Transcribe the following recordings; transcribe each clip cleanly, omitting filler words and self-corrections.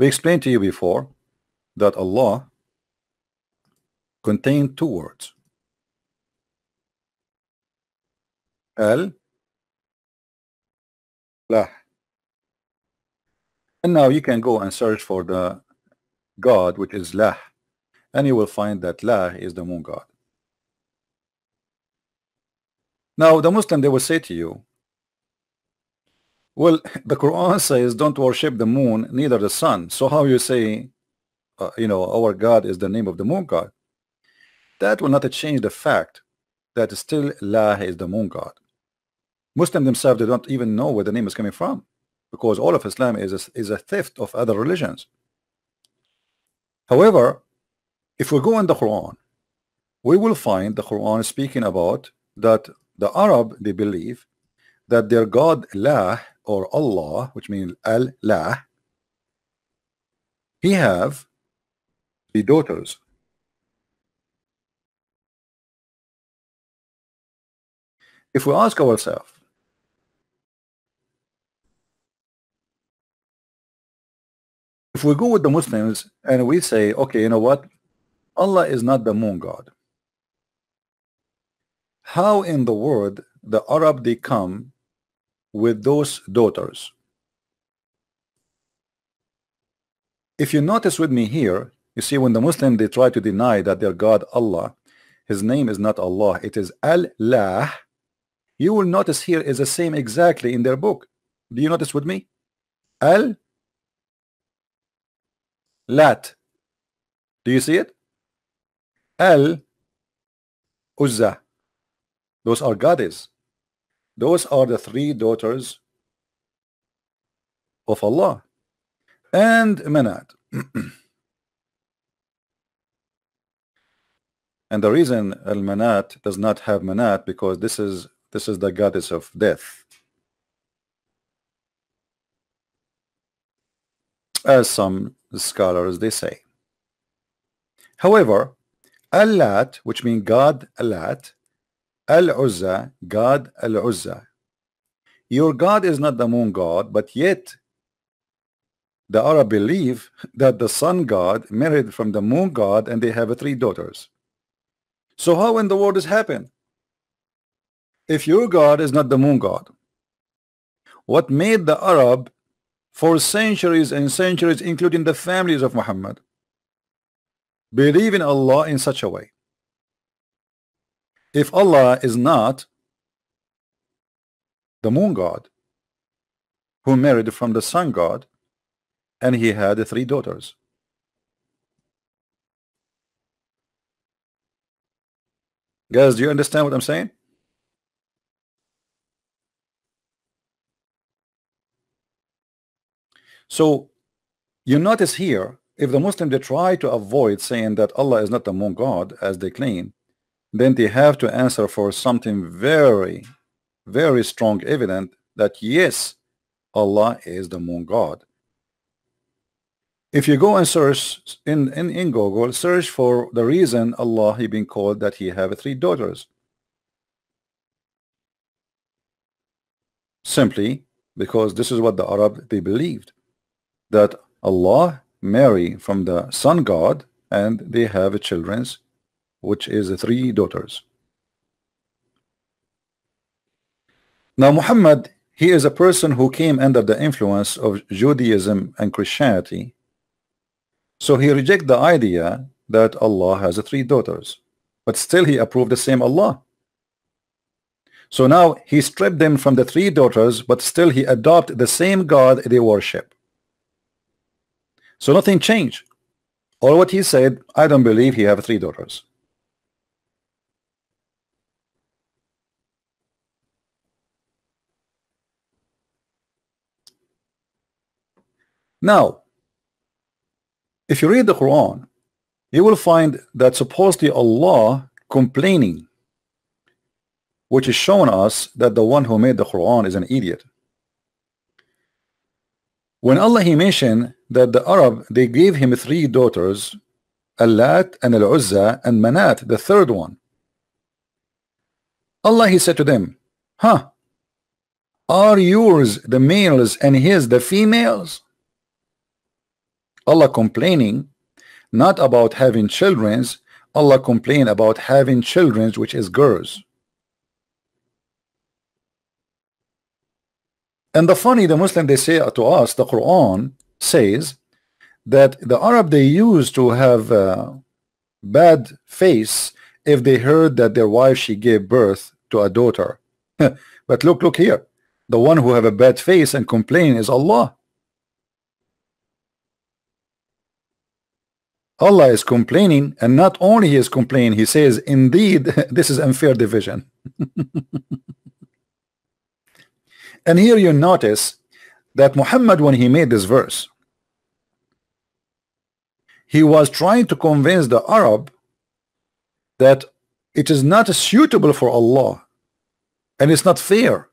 We explained to you before that Allah contained two words. Al-Lah. And now you can go and search for the God which is Lah, and you will find that Lah is the moon god. Now the Muslim, they will say to you, well, the Quran says don't worship the moon, neither the sun. So how you say, our God is the name of the moon god? That will not change the fact that still Lah is the moon god. Muslims themselves, they don't even know where the name is coming from, because all of Islam is a theft of other religions. However, if we go in the Quran, we will find the Quran speaking about that the Arab, they believe that their God Lah, or Allah, which means Al-Lah, he have the daughters. If we ask ourselves, if we go with the Muslims and we say, okay, you know what, Allah is not the moon god, how in the world the Arab they come with those daughters? If you notice with me here, you see when the Muslim they try to deny that their God Allah, his name is not Allah, it is Al-Lah, you will notice here is the same exactly in their book. Do you notice with me? Al-Lat. Do you see it? Al-Uzza. Those are goddesses. Those are the three daughters of Allah. And Manat. And the reason Al-Manat does not have Manat, because this is the goddess of death, as some scholars they say. However, Al-Lat, which means God Al-Lat, Al-Uzza, God Al-Uzza. Your God is not the moon god, but yet the Arab believe that the sun god married from the moon god and they have three daughters. So how in the world this happen? If your God is not the moon god, what made the Arab for centuries and centuries, including the families of Muhammad, believe in Allah in such a way? If Allah is not the moon god who married from the sun god and he had three daughters. Guys, do you understand what I'm saying? So you notice here, if the Muslim they try to avoid saying that Allah is not the moon god as they claim, then they have to answer for something very, very strong evidence that yes, Allah is the moon god. If you go and search in Google, search for the reason Allah he been called that he have three daughters. Simply because this is what the Arab they believed, that Allah marry from the sun god and they have children, which is three daughters. Now Muhammad, he is a person who came under the influence of Judaism and Christianity, so he rejects the idea that Allah has three daughters, but still he approved the same Allah. So now he stripped them from the three daughters, but still he adopted the same God they worship. So nothing changed. All what he said, I don't believe he have three daughters. Now, if you read the Quran, you will find that supposedly Allah complaining, which is showing us that the one who made the Quran is an idiot. When Allah he mentioned that the Arab they gave him three daughters, Al-Lat and Al-Uzza and Manat, the third one, Allah he said to them, are yours the males and his the females? Allah complaining not about having childrens. Allah complain about having childrens, which is girls. And the funny, the Muslim, they say to us, the Quran says that the Arab, they used to have a bad face if they heard that their wife, she gave birth to a daughter. But look here, the one who have a bad face and complain is Allah. Allah is complaining, and not only he is complaining, he says, indeed, this is unfair division. And here you notice that Muhammad, when he made this verse, he was trying to convince the Arab that it is not suitable for Allah, and it's not fair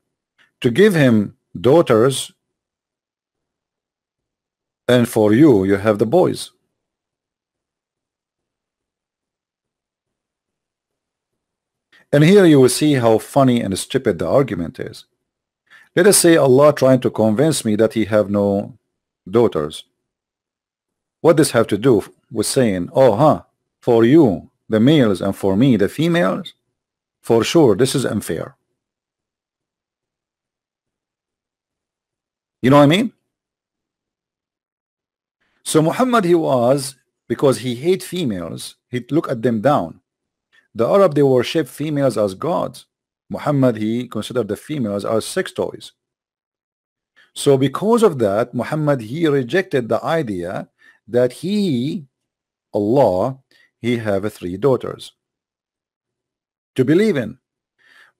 to give him daughters, and for you, you have the boys. And here you will see how funny and stupid the argument is. Let us say Allah trying to convince me that he have no daughters. What does have to do with saying, oh, for you, the males, and for me, the females? For sure, this is unfair. You know what I mean? So Muhammad, he was, because he hate females, he look at them down. The Arab, they worship females as gods. Muhammad, he considered the females as sex toys. So because of that, Muhammad, he rejected the idea that he, Allah, he have 3 daughters to believe in.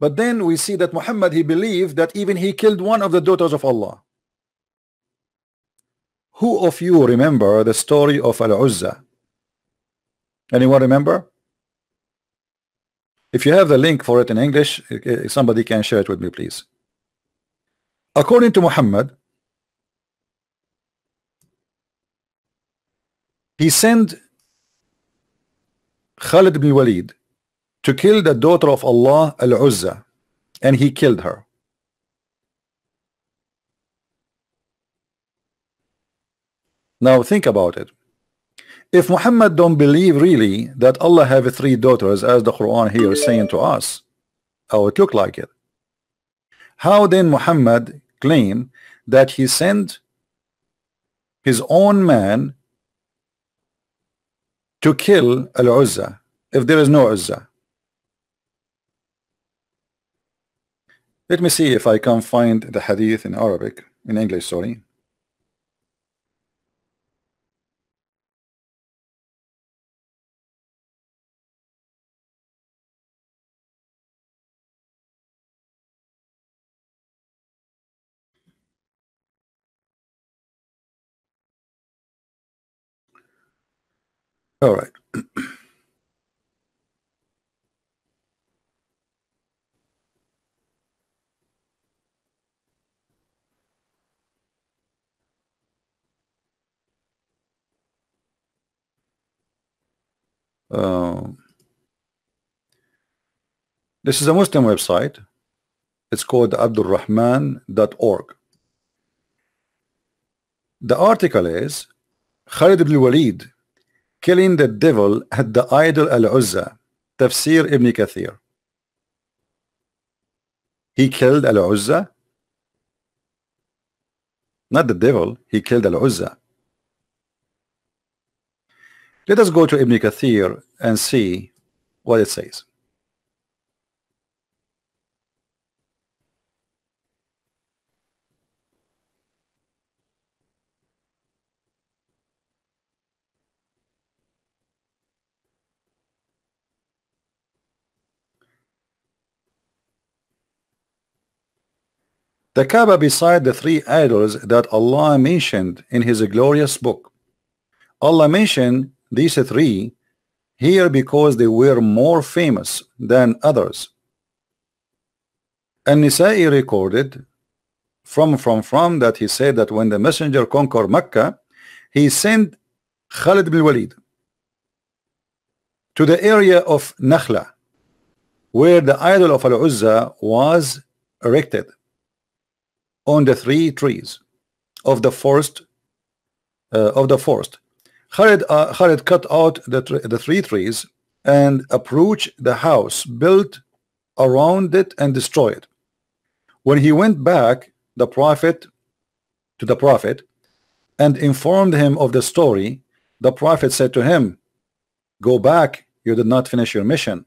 But then we see that Muhammad, he believed that even he killed one of the daughters of Allah. Who of you remember the story of Al-Uzza? Anyone remember? If you have the link for it in English, somebody can share it with me, please. According to Muhammad, he sent Khalid ibn Walid to kill the daughter of Allah, Al-Uzza, and he killed her. Now think about it. If Muhammad don't believe really that Allah have 3 daughters, as the Quran here is saying to us, how it look like it, how then Muhammad claim that he sent his own man to kill Al-Uzza if there is no Uzza? Let me see if I can find the hadith in Arabic, in English, sorry. All right. This is a Muslim website. It's called abdulrahman.org. The article is Khalid ibn Walid killing the devil at the idol Al-Uzza, Tafsir Ibn Kathir. He killed Al-Uzza, not the devil, he killed Al-Uzza. Let us go to Ibn Kathir and see what it says. The Kaaba beside the 3 idols that Allah mentioned in his glorious book. Allah mentioned these 3 here because they were more famous than others. An-Nasai recorded from that he said that when the messenger conquered Mecca, he sent Khalid bin Walid to the area of Nakhla, where the idol of Al-Uzza was erected on the 3 trees of the forest Khalid cut out the 3 trees and approached the house built around it and destroyed it. When he went back to the prophet and informed him of the story, the prophet said to him, "Go back, you did not finish your mission."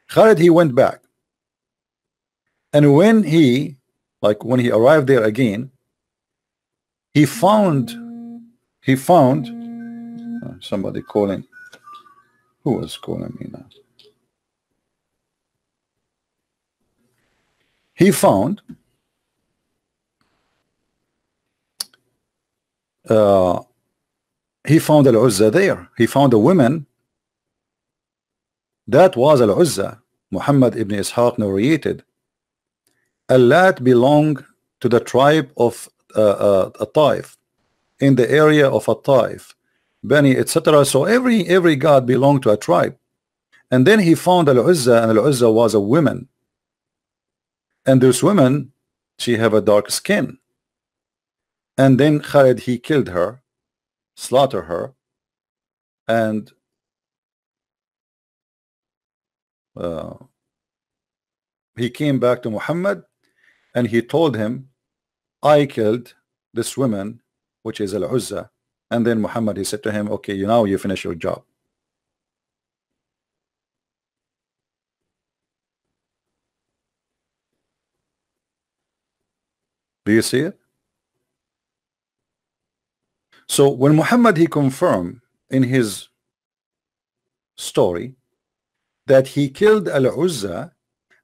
Khalid, he went back, and when he arrived there again, he found somebody calling. Who was calling me now? He found Al-Uzza there. He found a woman. That was Al-Uzza. Muhammad ibn Ishaq narrated. Al-Lat belonged to the tribe of Taif, in the area of Taif, Bani, etc. So every god belonged to a tribe. And then he found Al-Uzza, and Al-Uzza was a woman. And this woman, she have a dark skin. And then Khalid, he killed her, slaughtered her, and he came back to Muhammad, and he told him, "I killed this woman, which is Al-Uzza." And then Muhammad, he said to him, "Okay, now you finish your job." Do you see it? So when Muhammad, he confirmed in his story that he killed Al-Uzza,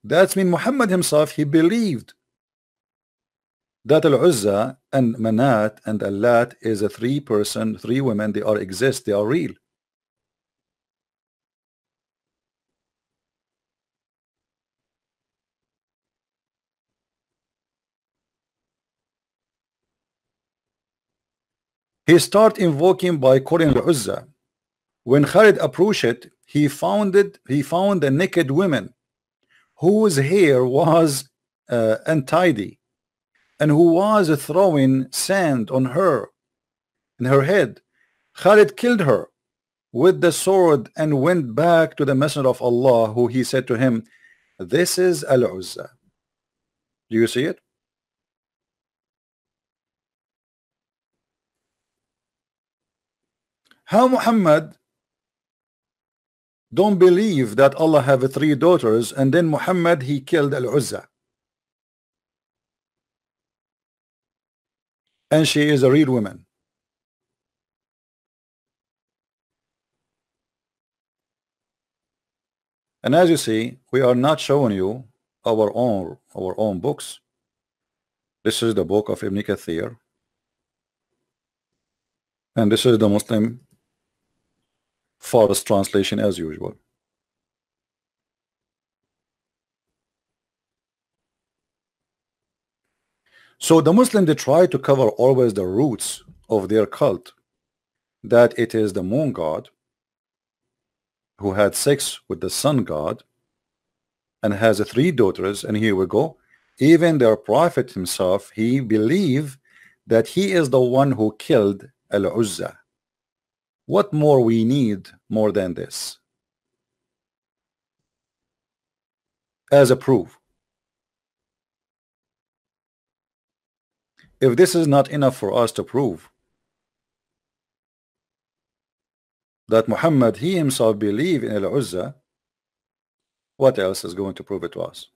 that means Muhammad himself, he believed that Al-Uzza and Manat and Al-Lat is a 3 women, they exist, they are real. He started invoking by calling Al-Uzza. When Khalid approached it, he found a naked woman whose hair was untidy, and who was throwing sand on her in her head. Khalid killed her with the sword and went back to the Messenger of Allah, who he said to him, "This is Al-Uzza." Do you see it? How Muhammad don't believe that Allah have 3 daughters, and then Muhammad, he killed Al-Uzza, and she is a real woman. And as you see, we are not showing you our own books. This is the book of Ibn Kathir, and this is the Muslim Forest translation as usual. So the Muslim, they try to cover always the roots of their cult, that it is the moon god who had sex with the sun god and has 3 daughters. And here we go, even their prophet himself, he believed that he is the one who killed Al-Uzza. What more we need more than this as a proof? If this is not enough for us to prove that Muhammad, he himself believed in Al-Uzza, what else is going to prove it to us?